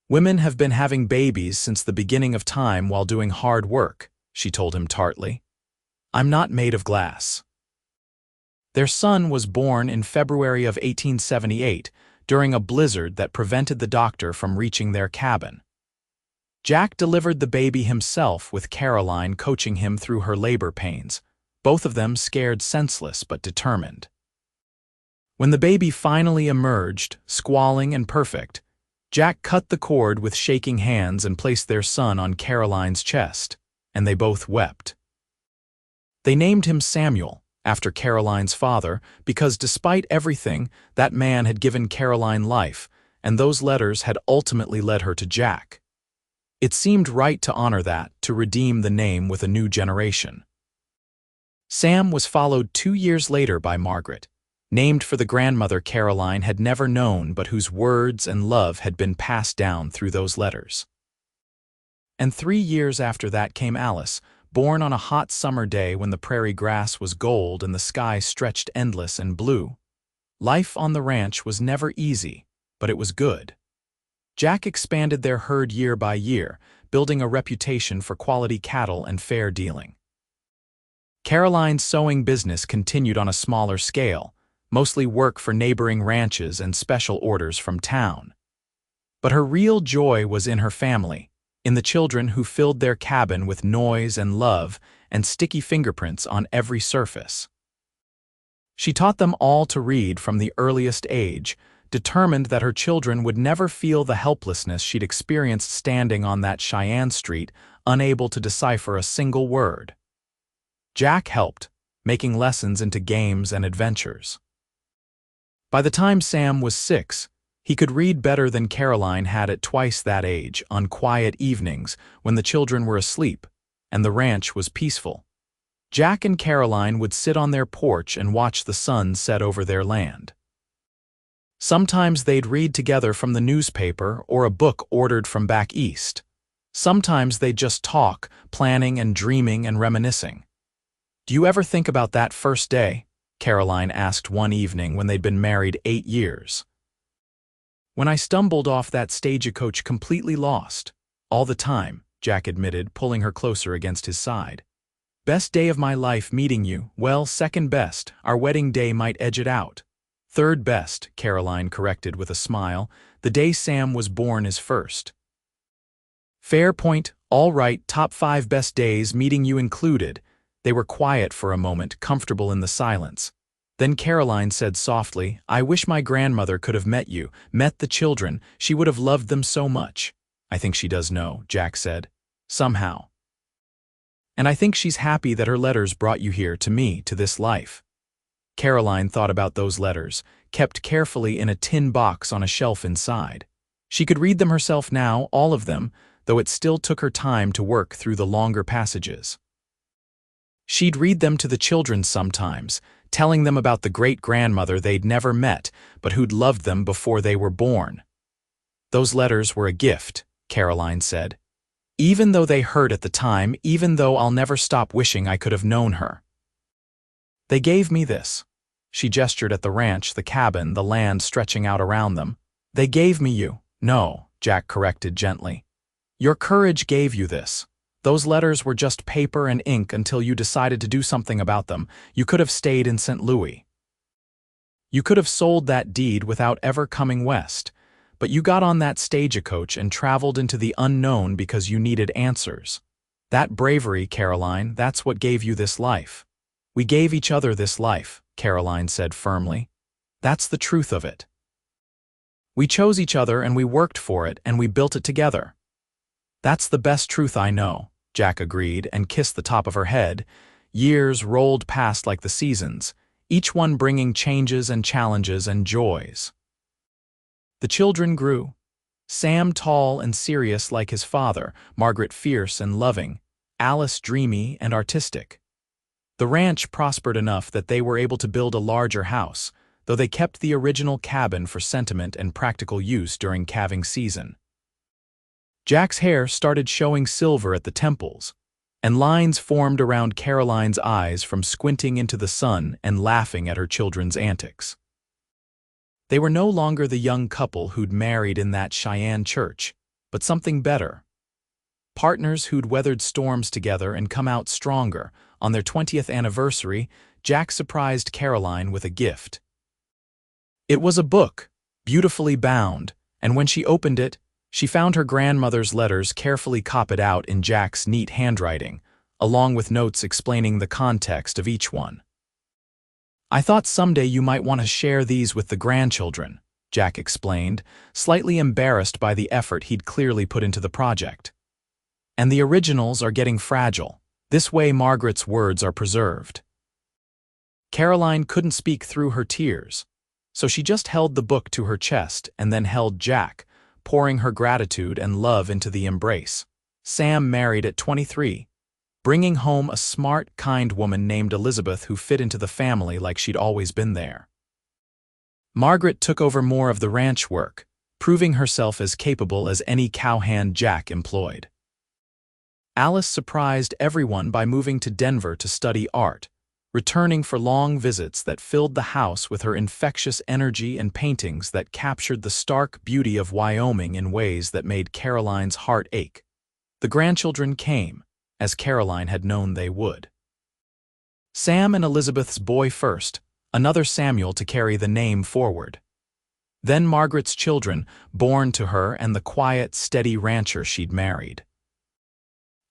"Women have been having babies since the beginning of time while doing hard work," she told him tartly. "I'm not made of glass." Their son was born in February of 1878, during a blizzard that prevented the doctor from reaching their cabin. Jack delivered the baby himself, with Caroline coaching him through her labor pains, both of them scared senseless but determined. When the baby finally emerged, squalling and perfect, Jack cut the cord with shaking hands and placed their son on Caroline's chest, and they both wept. They named him Samuel, after Caroline's father, because despite everything, that man had given Caroline life, and those letters had ultimately led her to Jack. It seemed right to honor that, to redeem the name with a new generation. Sam was followed 2 years later by Margaret, named for the grandmother Caroline had never known but whose words and love had been passed down through those letters. And 3 years after that came Alice, born on a hot summer day when the prairie grass was gold and the sky stretched endless and blue. Life on the ranch was never easy, but it was good. Jack expanded their herd year by year, building a reputation for quality cattle and fair dealing. Caroline's sewing business continued on a smaller scale, mostly work for neighboring ranches and special orders from town. But her real joy was in her family, in the children who filled their cabin with noise and love and sticky fingerprints on every surface. She taught them all to read from the earliest age, determined that her children would never feel the helplessness she'd experienced standing on that Cheyenne street, unable to decipher a single word. Jack helped, making lessons into games and adventures. By the time Sam was 6, he could read better than Caroline had at twice that age on quiet evenings when the children were asleep and the ranch was peaceful. Jack and Caroline would sit on their porch and watch the sun set over their land. Sometimes they'd read together from the newspaper or a book ordered from back east. Sometimes they'd just talk, planning and dreaming and reminiscing. "Do you ever think about that first day?" Caroline asked one evening when they'd been married 8 years. "When I stumbled off that stagecoach completely lost. All the time," Jack admitted, pulling her closer against his side. "Best day of my life meeting you. Well, second best. Our wedding day might edge it out. Third best," Caroline corrected with a smile. "The day Sam was born is first." "Fair point. All right, top 5 best days, meeting you included." They were quiet for a moment, comfortable in the silence. Then Caroline said softly, "I wish my grandmother could have met you, met the children. She would have loved them so much." "I think she does know," Jack said. "Somehow." And I think she's happy that her letters brought you here to me, to this life. Caroline thought about those letters, kept carefully in a tin box on a shelf inside. She could read them herself now, all of them, though it still took her time to work through the longer passages. She'd read them to the children sometimes, telling them about the great-grandmother they'd never met, but who'd loved them before they were born. Those letters were a gift, Caroline said. Even though they hurt at the time, even though I'll never stop wishing I could have known her. They gave me this. She gestured at the ranch, the cabin, the land stretching out around them. They gave me you. No, Jack corrected gently. Your courage gave you this. Those letters were just paper and ink until you decided to do something about them. You could have stayed in St. Louis. You could have sold that deed without ever coming west. But you got on that stagecoach and traveled into the unknown because you needed answers. That bravery, Caroline, that's what gave you this life. We gave each other this life, Caroline said firmly. That's the truth of it. We chose each other and we worked for it and we built it together. That's the best truth I know, Jack agreed and kissed the top of her head. Years rolled past like the seasons, each one bringing changes and challenges and joys. The children grew. Sam tall and serious like his father, Margaret fierce and loving, Alice dreamy and artistic. The ranch prospered enough that they were able to build a larger house, though they kept the original cabin for sentiment and practical use during calving season. Jack's hair started showing silver at the temples, and lines formed around Caroline's eyes from squinting into the sun and laughing at her children's antics. They were no longer the young couple who'd married in that Cheyenne church, but something better. Partners who'd weathered storms together and come out stronger. On their 20th anniversary, Jack surprised Caroline with a gift. It was a book, beautifully bound, and when she opened it, she found her grandmother's letters carefully copied out in Jack's neat handwriting, along with notes explaining the context of each one. I thought someday you might want to share these with the grandchildren, Jack explained, slightly embarrassed by the effort he'd clearly put into the project. And the originals are getting fragile. This way Margaret's words are preserved. Caroline couldn't speak through her tears, so she just held the book to her chest and then held Jack, pouring her gratitude and love into the embrace. Sam married at 23, bringing home a smart, kind woman named Elizabeth who fit into the family like she'd always been there. Margaret took over more of the ranch work, proving herself as capable as any cowhand Jack employed. Alice surprised everyone by moving to Denver to study art, returning for long visits that filled the house with her infectious energy and paintings that captured the stark beauty of Wyoming in ways that made Caroline's heart ache. The grandchildren came, as Caroline had known they would. Sam and Elizabeth's boy first, another Samuel to carry the name forward. Then Margaret's children, born to her and the quiet, steady rancher she'd married.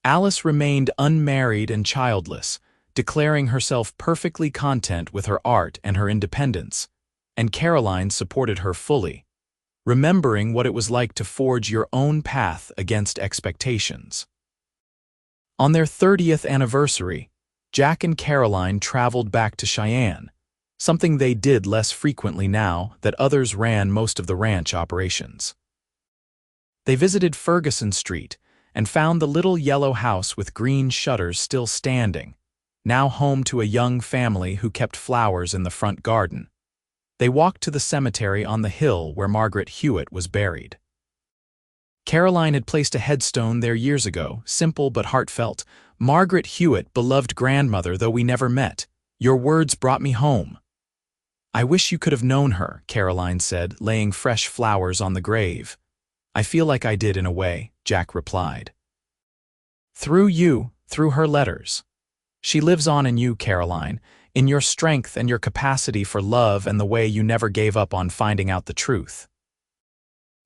Alice remained unmarried and childless, declaring herself perfectly content with her art and her independence, and Caroline supported her fully, remembering what it was like to forge your own path against expectations. On their 30th anniversary, Jack and Caroline traveled back to Cheyenne, something they did less frequently now that others ran most of the ranch operations. They visited Ferguson Street and found the little yellow house with green shutters still standing, now home to a young family who kept flowers in the front garden. They walked to the cemetery on the hill where Margaret Hewitt was buried. Caroline had placed a headstone there years ago, simple but heartfelt. Margaret Hewitt, beloved grandmother, though we never met. Your words brought me home. I wish you could have known her, Caroline said, laying fresh flowers on the grave. I feel like I did in a way, Jack replied. Through you, through her letters. She lives on in you, Caroline, in your strength and your capacity for love and the way you never gave up on finding out the truth.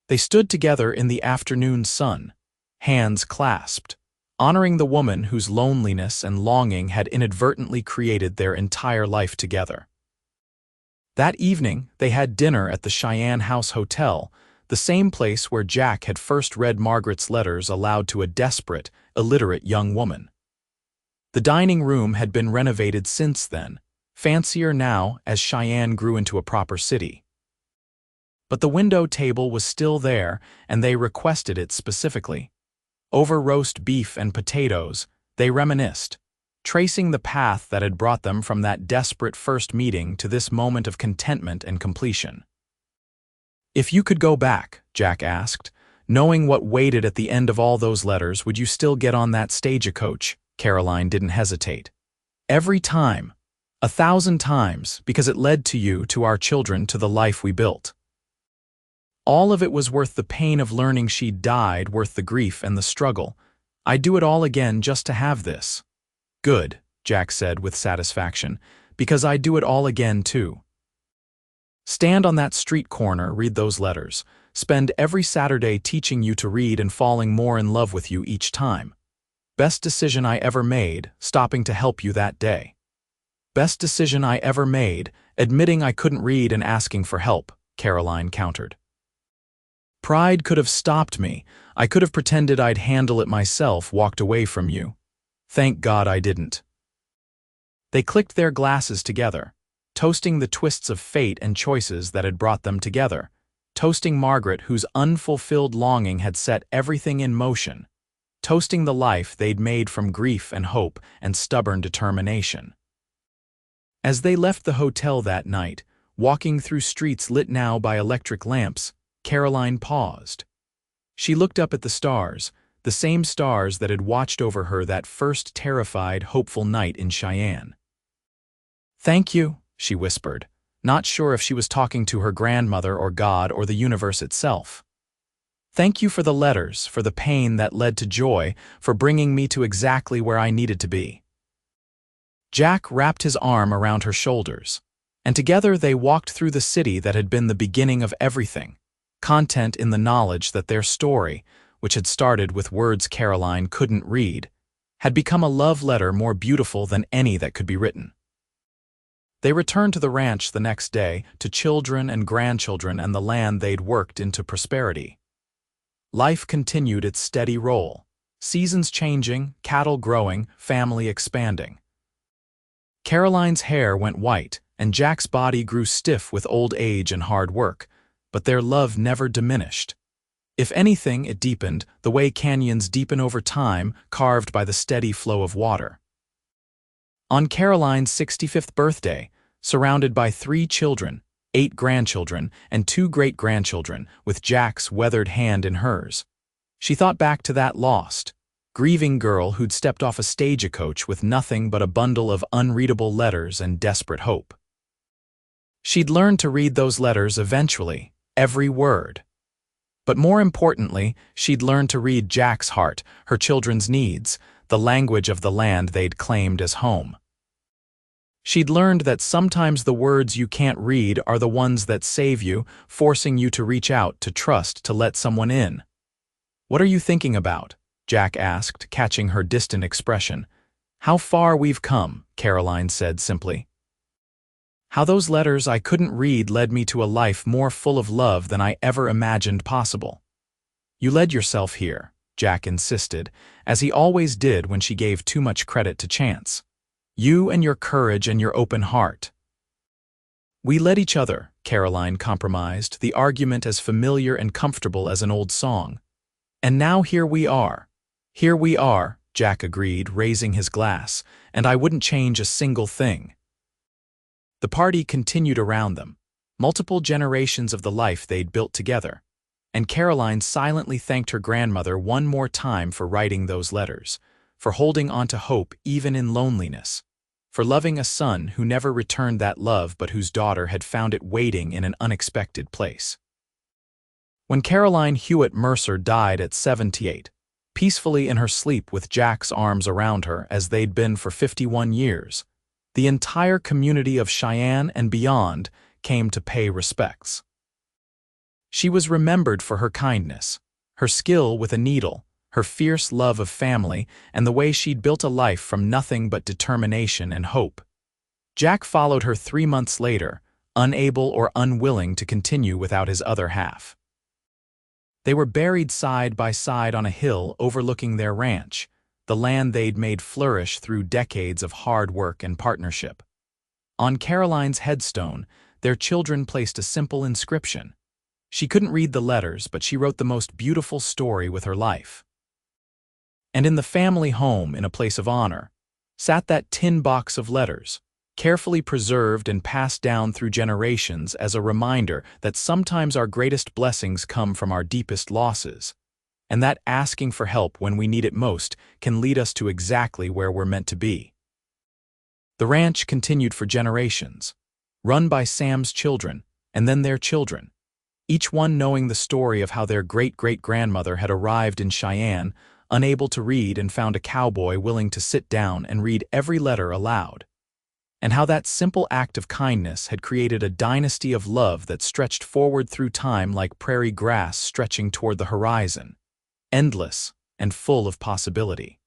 They stood together in the afternoon sun, hands clasped, honoring the woman whose loneliness and longing had inadvertently created their entire life together. That evening, they had dinner at the Cheyenne House Hotel, the same place where Jack had first read Margaret's letters aloud to a desperate, illiterate young woman. The dining room had been renovated since then, fancier now as Cheyenne grew into a proper city. But the window table was still there, and they requested it specifically. Over roast beef and potatoes, they reminisced, tracing the path that had brought them from that desperate first meeting to this moment of contentment and completion. "If you could go back," Jack asked, "knowing what waited at the end of all those letters, would you still get on that stagecoach?" Caroline didn't hesitate. "Every time. 1,000 times, because it led to you, to our children, to the life we built. All of it was worth the pain of learning she'd died, worth the grief and the struggle. I'd do it all again just to have this." "Good," Jack said with satisfaction, "because I'd do it all again too. Stand on that street corner, read those letters, spend every Saturday teaching you to read and falling more in love with you each time. Best decision I ever made, stopping to help you that day. Best decision I ever made, admitting I couldn't read and asking for help," Caroline countered. "Pride could have stopped me. I could have pretended I'd handle it myself, walked away from you. Thank God I didn't." They clicked their glasses together, toasting the twists of fate and choices that had brought them together, toasting Margaret, whose unfulfilled longing had set everything in motion, toasting the life they'd made from grief and hope and stubborn determination. As they left the hotel that night, walking through streets lit now by electric lamps, Caroline paused. She looked up at the stars, the same stars that had watched over her that first terrified, hopeful night in Cheyenne. "Thank you," she whispered, not sure if she was talking to her grandmother or God or the universe itself. "Thank you for the letters, for the pain that led to joy, for bringing me to exactly where I needed to be." Jack wrapped his arm around her shoulders, and together they walked through the city that had been the beginning of everything, content in the knowledge that their story, which had started with words Caroline couldn't read, had become a love letter more beautiful than any that could be written. They returned to the ranch the next day, to children and grandchildren and the land they'd worked into prosperity. Life continued its steady roll, seasons changing, cattle growing, family expanding. Caroline's hair went white, and Jack's body grew stiff with old age and hard work, but their love never diminished. If anything, it deepened, the way canyons deepen over time, carved by the steady flow of water. On Caroline's 65th birthday, surrounded by 3 children, 8 grandchildren, and 2 great-grandchildren, with Jack's weathered hand in hers, she thought back to that lost, grieving girl who'd stepped off a stagecoach with nothing but a bundle of unreadable letters and desperate hope. She'd learned to read those letters eventually, every word. But more importantly, she'd learned to read Jack's heart, her children's needs, the language of the land they'd claimed as home. She'd learned that sometimes the words you can't read are the ones that save you, forcing you to reach out, to trust, to let someone in. "What are you thinking about?" Jack asked, catching her distant expression. "How far we've come," Caroline said simply. "How those letters I couldn't read led me to a life more full of love than I ever imagined possible." "You led yourself here," Jack insisted, as he always did when she gave too much credit to chance. "You and your courage and your open heart." "We led each other," Caroline compromised, the argument as familiar and comfortable as an old song. "And now here we are." "Here we are," Jack agreed, raising his glass, "and I wouldn't change a single thing." The party continued around them, multiple generations of the life they'd built together, and Caroline silently thanked her grandmother one more time for writing those letters, for holding on to hope even in loneliness, for loving a son who never returned that love but whose daughter had found it waiting in an unexpected place. When Caroline Hewitt Mercer died at 78, peacefully in her sleep with Jack's arms around her as they'd been for 51 years, the entire community of Cheyenne and beyond came to pay respects. She was remembered for her kindness, her skill with a needle, her fierce love of family, and the way she'd built a life from nothing but determination and hope. Jack followed her 3 months later, unable or unwilling to continue without his other half. They were buried side by side on a hill overlooking their ranch, the land they'd made flourish through decades of hard work and partnership. On Caroline's headstone, their children placed a simple inscription. She couldn't read the letters, but she wrote the most beautiful story with her life. And in the family home, in a place of honor, sat that tin box of letters, carefully preserved and passed down through generations as a reminder that sometimes our greatest blessings come from our deepest losses, and that asking for help when we need it most can lead us to exactly where we're meant to be. The ranch continued for generations, run by Sam's children and then their children, each one knowing the story of how their great-great-grandmother had arrived in Cheyenne, unable to read, and found a cowboy willing to sit down and read every letter aloud, and how that simple act of kindness had created a dynasty of love that stretched forward through time like prairie grass stretching toward the horizon, endless and full of possibility.